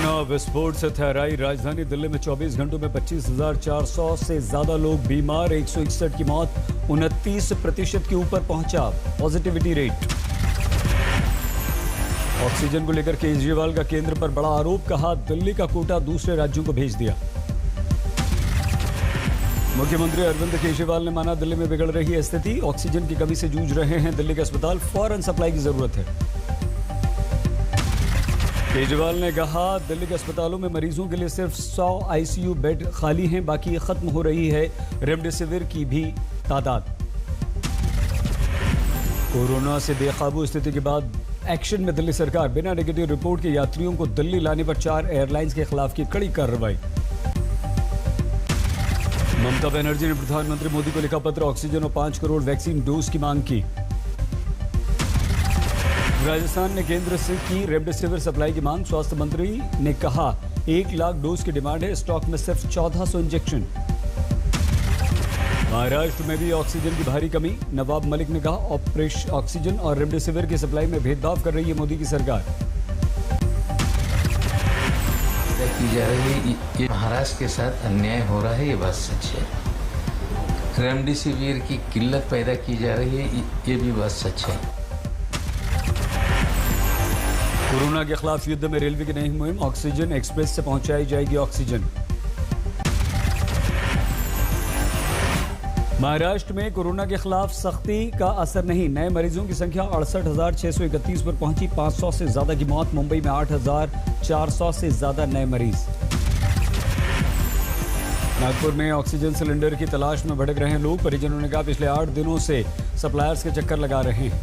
Corona विस्फोट से थहराई राजधानी दिल्ली में 24 घंटों में 25,400 से ज्यादा लोग बीमार, 161 की मौत, 29% के ऊपर पहुंचा पॉजिटिविटी रेट। ऑक्सीजन को लेकर केजरीवाल का केंद्र पर बड़ा आरोप, कहा दिल्ली का कोटा दूसरे राज्यों को भेज दिया। मुख्यमंत्री अरविंद केजरीवाल ने माना दिल्ली में बिगड़ रही है स्थिति, ऑक्सीजन की कमी से जूझ रहे हैं दिल्ली के अस्पताल, फौरन सप्लाई की जरूरत है। केजरीवाल ने कहा दिल्ली के अस्पतालों में मरीजों के लिए सिर्फ 100 आईसीयू बेड खाली हैं, बाकी खत्म हो रही है रेमडेसिविर की भी तादाद। कोरोना से बेकाबू स्थिति के बाद एक्शन में दिल्ली सरकार, बिना नेगेटिव रिपोर्ट के यात्रियों को दिल्ली लाने पर 4 एयरलाइंस के खिलाफ की कड़ी कार्रवाई। ममता बनर्जी ने प्रधानमंत्री मोदी को लिखा पत्र, ऑक्सीजन और 5 करोड़ वैक्सीन डोज की मांग की। राजस्थान ने केंद्र से की रेमडेसिविर सप्लाई की मांग, स्वास्थ्य मंत्री ने कहा 1 लाख डोज की डिमांड है, स्टॉक में सिर्फ 1400 इंजेक्शन। महाराष्ट्र में भी ऑक्सीजन की भारी कमी, नवाब मलिक ने कहा ऑपरेशन ऑक्सीजन और रेमडेसिविर की सप्लाई में भेदभाव कर रही है मोदी की सरकार। की जा रही है ये महाराष्ट्र के साथ अन्याय हो रहा है, ये बात सच है। रेमडेसिविर की किल्लत पैदा की जा रही है, ये भी बात सच है। कोरोना के खिलाफ युद्ध में रेलवे की नई मुहिम, ऑक्सीजन एक्सप्रेस से पहुंचाई जाएगी ऑक्सीजन। महाराष्ट्र में कोरोना के खिलाफ सख्ती का असर नहीं, नए मरीजों की संख्या 68,631 पर पहुंची, 500 से ज्यादा की मौत, मुंबई में 8,400 से ज्यादा नए मरीज। नागपुर में ऑक्सीजन सिलेंडर की तलाश में भटक रहे हैं लोग, परिजनों ने कहा पिछले 8 दिनों से सप्लायर्स के चक्कर लगा रहे हैं।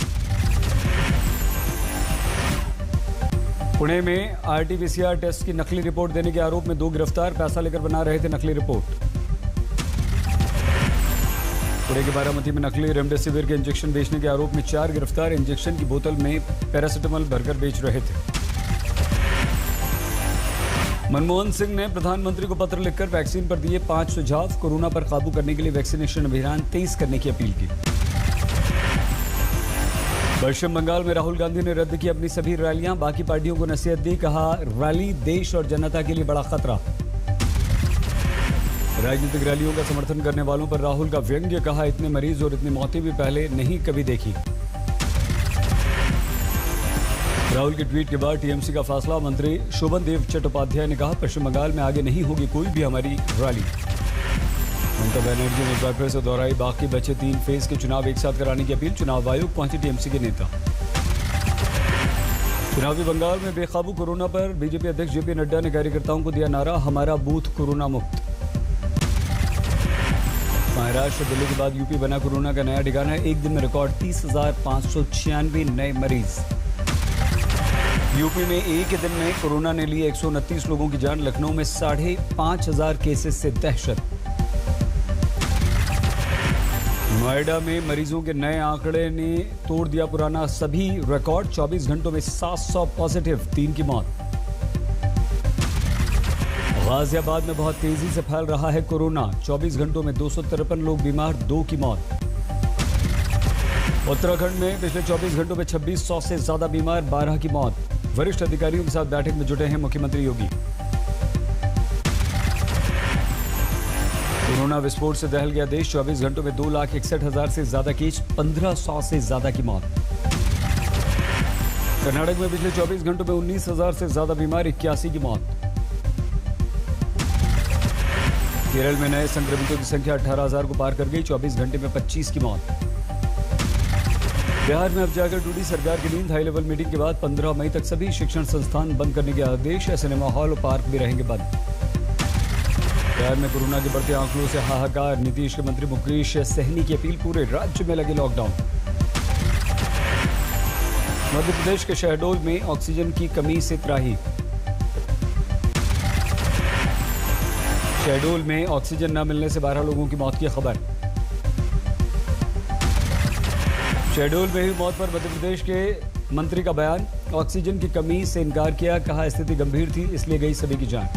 पुणे में आरटीपीसीआर टेस्ट की नकली रिपोर्ट देने के आरोप में 2 गिरफ्तार, पैसा लेकर बना रहे थे नकली रिपोर्ट। पुणे के बारामती में नकली रेमडेसिविर के इंजेक्शन बेचने के आरोप में 4 गिरफ्तार, इंजेक्शन की बोतल में पैरासिटामोल भरकर बेच रहे थे। मनमोहन सिंह ने प्रधानमंत्री को पत्र लिखकर वैक्सीन पर दिए 5 सुझाव, कोरोना पर काबू करने के लिए वैक्सीनेशन अभियान तेज करने की अपील की। पश्चिम बंगाल में राहुल गांधी ने रद्द की अपनी सभी रैलियां, बाकी पार्टियों को नसीहत दी, कहा रैली देश और जनता के लिए बड़ा खतरा। राजनीतिक रैलियों का समर्थन करने वालों पर राहुल का व्यंग्य, कहा इतने मरीज और इतनी मौतें भी पहले नहीं कभी देखी। राहुल के ट्वीट के बाद टीएमसी का फैसला, मंत्री शोभन देव चट्टोपाध्याय ने कहा पश्चिम बंगाल में आगे नहीं होगी कोई भी हमारी रैली। ममता बनर्जी ने एक बार फिर से दोहराई बाकी बचे 3 फेज के चुनाव एक साथ कराने की अपील, चुनाव आयोग पहुंचे टीएमसी के नेता। चुनावी बंगाल में बेकाबू कोरोना पर बीजेपी अध्यक्ष जेपी नड्डा ने कार्यकर्ताओं को दिया नारा, हमारा बूथ कोरोना मुक्त। महाराष्ट्र दिल्ली के बाद यूपी बना कोरोना का नया ठिकाना, एक दिन में रिकॉर्ड 30,596 नए मरीज। यूपी में एक ही दिन में कोरोना ने लिए 129 लोगों की जान, लखनऊ में 5,500 केसेस से दहशत। नोएडा में मरीजों के नए आंकड़े ने तोड़ दिया पुराना सभी रिकॉर्ड, 24 घंटों में 700 पॉजिटिव, 3 की मौत। गाजियाबाद में बहुत तेजी से फैल रहा है कोरोना, 24 घंटों में 253 लोग बीमार, 2 की मौत। उत्तराखंड में पिछले 24 घंटों में 2600 से ज्यादा बीमार, 12 की मौत। वरिष्ठ अधिकारियों के साथ बैठक में जुटे हैं मुख्यमंत्री योगी। कोरोना विस्फोट से दहल गया देश, 24 घंटों में 2,61,000 से ज्यादा केस, 1,500 से ज्यादा की मौत। कर्नाटक में पिछले 24 घंटों में 19,000 से ज्यादा बीमार, 81 की मौत। केरल में नए संक्रमितों की संख्या 18,000 को पार कर गई, 24 घंटे में 25 की मौत। बिहार में अब जाकर टूटी सरकार की नींद, हाई लेवल मीटिंग के बाद 15 मई तक सभी शिक्षण संस्थान बंद करने के आदेश, सिनेमा हॉल और पार्क भी रहेंगे बंद। बिहार में कोरोना के बढ़ते आंकड़ों से हाहाकार, नीतीश के मंत्री मुकेश सहनी की अपील, पूरे राज्य में लगे लॉकडाउन। मध्य प्रदेश के शहडोल में ऑक्सीजन की कमी से त्राही, शहडोल में ऑक्सीजन न मिलने से 12 लोगों की मौत की खबर। शहडोल में हुई मौत पर मध्य प्रदेश के मंत्री का बयान, ऑक्सीजन की कमी से इनकार किया, कहा स्थिति गंभीर थी इसलिए गई सभी की जान।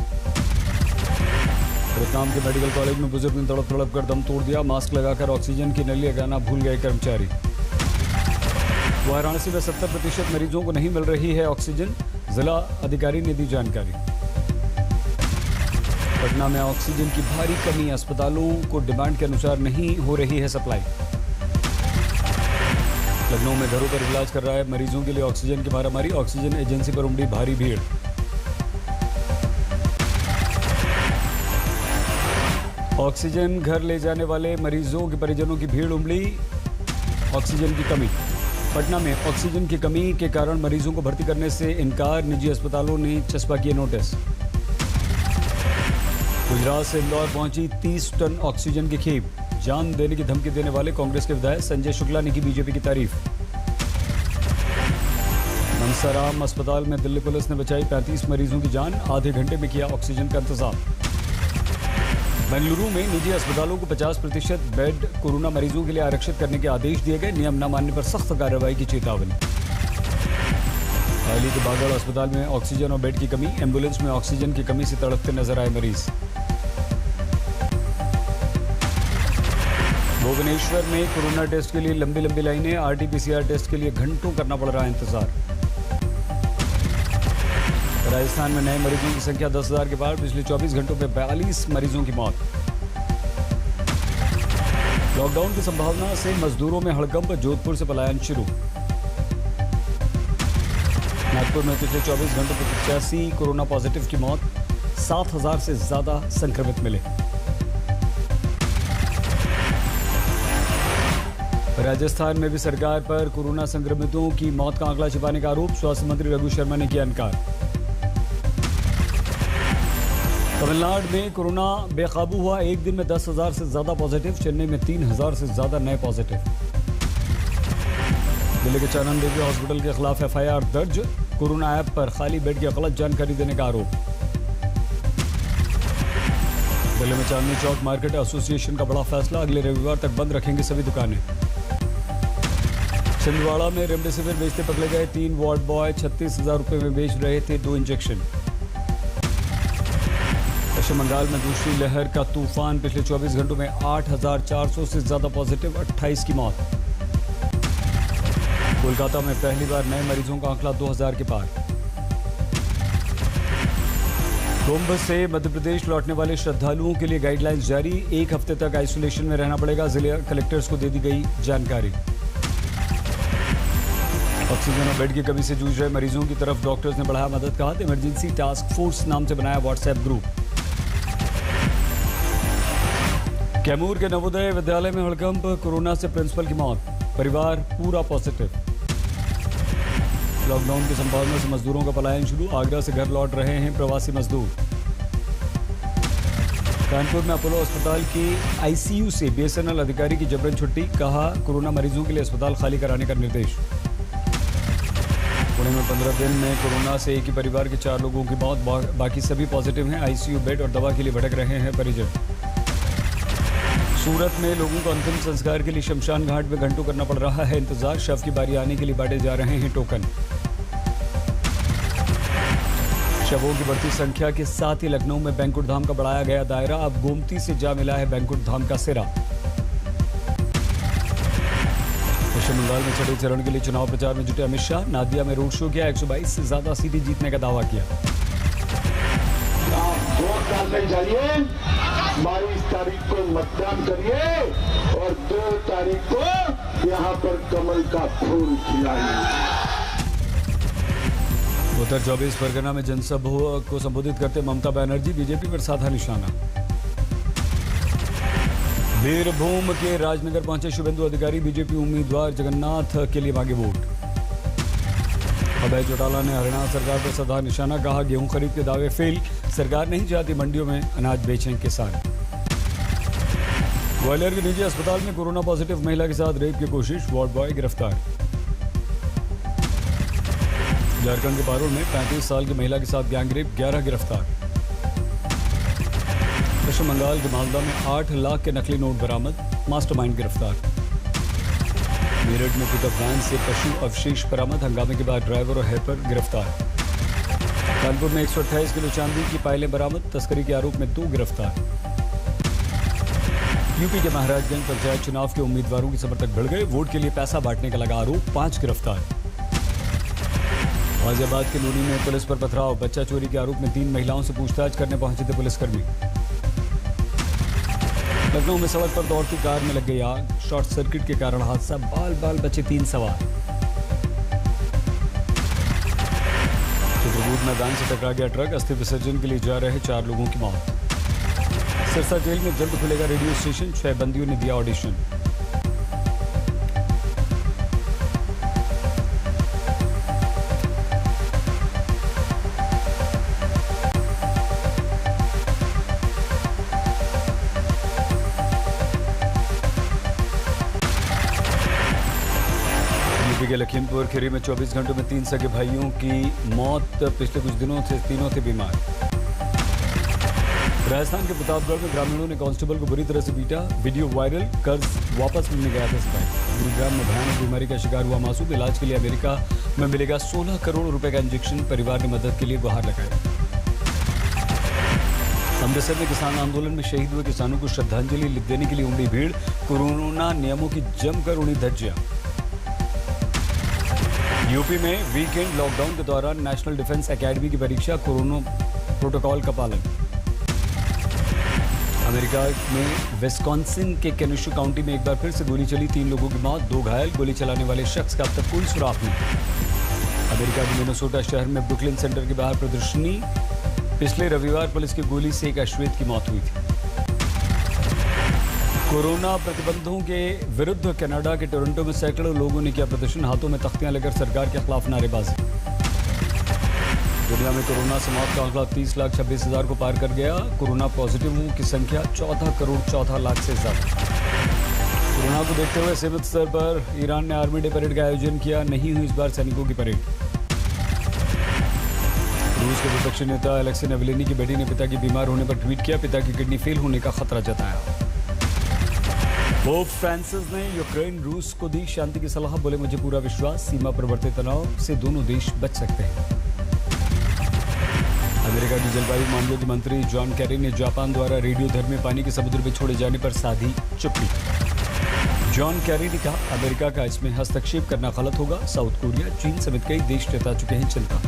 रतलाम के मेडिकल कॉलेज में बुजुर्ग ने तड़प कर दम तोड़ दिया, मास्क लगाकर ऑक्सीजन की नली लगाना भूल गए कर्मचारी। वाराणसी में 70% मरीजों को नहीं मिल रही है ऑक्सीजन, जिला अधिकारी ने दी जानकारी। पटना में ऑक्सीजन की भारी कमी, अस्पतालों को डिमांड के अनुसार नहीं हो रही है सप्लाई। लखनऊ में घरों पर इलाज कर रहा है मरीजों के लिए ऑक्सीजन की मारामारी, ऑक्सीजन एजेंसी पर उमड़ी भारी भीड़। ऑक्सीजन घर ले जाने वाले मरीजों के परिजनों की भीड़ उमड़ी, ऑक्सीजन की कमी। पटना में ऑक्सीजन की कमी के कारण मरीजों को भर्ती करने से इनकार, निजी अस्पतालों ने चस्पा किए नोटिस। गुजरात से इंदौर पहुंची 30 टन ऑक्सीजन की खेप, जान देने की धमकी देने वाले कांग्रेस के विधायक संजय शुक्ला ने की बीजेपी की तारीफ। मनसाराम अस्पताल में दिल्ली पुलिस ने बचाई 35 मरीजों की जान, आधे घंटे में किया ऑक्सीजन का इंतजाम। बेंगलुरु में निजी अस्पतालों को 50% बेड कोरोना मरीजों के लिए आरक्षित करने के आदेश दिए गए, नियम न मानने पर सख्त कार्रवाई की चेतावनी। दिल्ली के बागड़ अस्पताल में ऑक्सीजन और बेड की कमी, एम्बुलेंस में ऑक्सीजन की कमी से तड़पते नजर आए मरीज। भुवनेश्वर में कोरोना टेस्ट के लिए लंबी लंबी लाइनें, आरटी-पीसीआर टेस्ट के लिए घंटों करना पड़ रहा है इंतजार। राजस्थान में नए मरीजों की संख्या 10,000 के पार, पिछले 24 घंटों में 42 मरीजों की मौत। लॉकडाउन की संभावना से मजदूरों में हड़कंप, जोधपुर से पलायन शुरू। नागपुर में पिछले 24 घंटों में 85 कोरोना पॉजिटिव की मौत, 7,000 से ज्यादा संक्रमित मिले। राजस्थान में भी सरकार पर कोरोना संक्रमितों की मौत का आंकड़ा छिपाने का आरोप, स्वास्थ्य मंत्री रघु शर्मा ने किया इनकार। तमिलनाडु में कोरोना बेकाबू हुआ, एक दिन में 10,000 से ज्यादा पॉजिटिव, चेन्नई में 3,000 से ज्यादा नए पॉजिटिव। दिल्ली के चानन देवी हॉस्पिटल के खिलाफ एफआईआर दर्ज, कोरोना ऐप पर खाली बेड की गलत जानकारी देने का आरोप। दिल्ली में चांदनी चौक मार्केट एसोसिएशन का बड़ा फैसला, अगले रविवार तक बंद रखेंगे सभी दुकानें। छिंदवाड़ा में रेमडेसिविर बेचते पकड़े गए 3 वार्ड बॉय, 36,000 रुपये में बेच रहे थे 2 इंजेक्शन। पश्चिम बंगाल में दूसरी लहर का तूफान, पिछले 24 घंटों में 8,400 से ज्यादा पॉजिटिव, 28 की मौत। कोलकाता में पहली बार नए मरीजों का आंकड़ा 2,000 के पार। कुंभ से मध्य प्रदेश लौटने वाले श्रद्धालुओं के लिए गाइडलाइंस जारी, 1 हफ्ते तक आइसोलेशन में रहना पड़ेगा, जिले कलेक्टर्स को दे दी गई जानकारी। ऑक्सीजन और बेड की कमी से जूझ रहे मरीजों की तरफ डॉक्टर्स ने बढ़ाया मदद का हाथ, इमरजेंसी टास्क फोर्स नाम से बनाया व्हाट्सएप ग्रुप। कैमूर के नवोदय विद्यालय में हड़कंप, कोरोना से प्रिंसिपल की मौत, परिवार पूरा पॉजिटिव। लॉकडाउन की संभावना से मजदूरों का पलायन शुरू, आगरा से घर लौट रहे हैं प्रवासी मजदूर। कानपुर में अपोलो अस्पताल की आईसीयू से बीएसएनएल अधिकारी की जबरन छुट्टी, कहा कोरोना मरीजों के लिए अस्पताल खाली कराने का निर्देश। पुणे में 15 दिन में कोरोना से एक ही परिवार के 4 लोगों की मौत, बाकी सभी पॉजिटिव हैं, आईसीयू बेड और दवा के लिए भटक रहे हैं परिजन। सूरत में लोगों को अंतिम संस्कार के लिए शमशान घाट में घंटों करना पड़ रहा है इंतजार, शव की बारी आने के लिए बांटे जा रहे हैं टोकन। शवों की बढ़ती संख्या के साथ ही लखनऊ में बैंकुट धाम का बढ़ाया गया दायरा, अब गोमती से जा मिला है बैंकुट धाम का सिरा। पश्चिम बंगाल में छठे चरण के लिए चुनाव प्रचार में जुटे अमित शाह, नादिया में रोड शो किया, 122 से ज्यादा सीटें जीतने का दावा किया। वोट डालने जाइए, 22 तारीख को मतदान करिए और 2 तारीख को यहाँ पर कमल का फूल खिलाइए। उत्तर 24 परगना में जनसभा को संबोधित करते ममता बनर्जी, बीजेपी पर साधा निशाना। बीरभूम के राजनगर पहुंचे शुभेंदु अधिकारी, बीजेपी उम्मीदवार जगन्नाथ के लिए मांगे वोट। अभय चौटाला ने हरियाणा सरकार पर साधा निशाना, कहा गेहूं खरीद के दावे फेल, सरकार नहीं चाहती मंडियों में अनाज बेचें किसान। ग्वालियर के निजी अस्पताल में कोरोना पॉजिटिव महिला के साथ रेप की कोशिश, वार्ड बॉय गिरफ्तार। झारखंड के पारुल में 35 साल की महिला के साथ गैंगरेप, 11 गिरफ्तार। पश्चिम बंगाल के मालदा में 8 लाख के नकली नोट बरामद, मास्टरमाइंड गिरफ्तार। मेरठ में पिकअप वैन से पशु अवशेष बरामद, हंगामे के बाद ड्राइवर और हेल्पर गिरफ्तार। कानपुर में 128 किलो चांदी की पायलें बरामद, तस्करी के आरोप में 2 गिरफ्तार। यूपी के महाराजगंज पंचायत चुनाव के उम्मीदवारों के समर्थक भिड़ गए, वोट के लिए पैसा बांटने का लगा आरोप, 5 गिरफ्तार। गाजियाबाद के नूनी में पुलिस पर पथराव, बच्चा चोरी के आरोप में 3 महिलाओं से पूछताछ करने पहुंचे थे पुलिसकर्मी। लखनऊ में सड़क पर दौड़ती कार में लग गई आग, शॉर्ट सर्किट के कारण हादसा, बाल बाल बचे 3 सवार। चित्रकूट मैदान से टकरा गया ट्रक, अस्थि विसर्जन के लिए जा रहे 4 लोगों की मौत। सिरसा जेल में जल्द खुलेगा रेडियो स्टेशन, 6 बंदियों ने दिया ऑडिशन। यूपी के लखीमपुर खीरी में 24 घंटों में 3 सगे भाइयों की मौत, पिछले कुछ दिनों से तीनों थे बीमार। राजस्थान के प्रतापगढ़ में ग्रामीणों ने कांस्टेबल को बुरी तरह से पीटा, वीडियो वायरल, कर्ज वापस मिलने गया था सिपाही। गुरुग्राम में भयानक बीमारी का शिकार हुआ मासूम, इलाज के लिए अमेरिका में मिलेगा 16 करोड़ रुपए का इंजेक्शन, परिवार ने मदद के लिए गुहार लगाई। अमृतसर में किसान आंदोलन में शहीद हुए किसानों को श्रद्धांजलि देने के लिए उमड़ी भीड़, कोरोना नियमों की जमकर उड़ी धज्जियां। यूपी में वीकेंड लॉकडाउन के दौरान नेशनल डिफेंस एकेडमी की परीक्षा, कोरोना प्रोटोकॉल का पालन। अमेरिका में विस्कॉन्सिन के केनेशो काउंटी में एक बार फिर से गोली चली, 3 लोगों की मौत, 2 घायल, गोली चलाने वाले शख्स का अब तक कोई सुराग नहीं। अमेरिका के मिनेसोटा शहर में ब्रुकलिन सेंटर के बाहर प्रदर्शनी, पिछले रविवार पुलिस की गोली से एक अश्वेत की मौत हुई थी। कोरोना प्रतिबंधों के विरुद्ध कनाडा के टोरंटो में सैकड़ों लोगों ने किया प्रदर्शन, हाथों में तख्तियां लेकर सरकार के खिलाफ नारेबाजी। दुनिया में कोरोना से मौत का आंकड़ा 30,26,000 को पार कर गया, कोरोना पॉजिटिवों की संख्या 14,14,00,000 से ज्यादा। कोरोना को देखते हुए सीमित स्तर पर ईरान ने आर्मी डे परेड का आयोजन किया, नहीं हुई इस बार सैनिकों की परेड। रूस के विपक्षी नेता अलेक्सी नावल्नी की बेटी ने पिता की बीमार होने पर ट्वीट किया, पिता की किडनी फेल होने का खतरा जताया। पोप फ्रांसिस ने यूक्रेन रूस को दी शांति की सलाह, बोले मुझे पूरा विश्वास, सीमा पर बढ़ते तनाव से दोनों देश बच सकते हैं। अमेरिका की जलवायु मामलों के मंत्री जॉन कैरी ने जापान द्वारा रेडियोधर्मी पानी के समुद्र में छोड़े जाने पर साधी चुप्पी। जॉन कैरी ने कहा, अमेरिका का इसमें हस्तक्षेप करना गलत होगा, साउथ कोरिया, चीन समेत कई देश जता चुके हैं चिंता।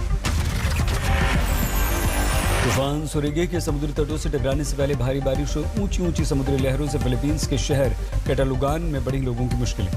तूफान सुरेगे के समुद्री तटों से टकराने से पहले भारी बारिश और ऊंची ऊंची समुद्री लहरों से फिलीपींस के शहर कैटालुगान में बढ़ी लोगों की मुश्किलें।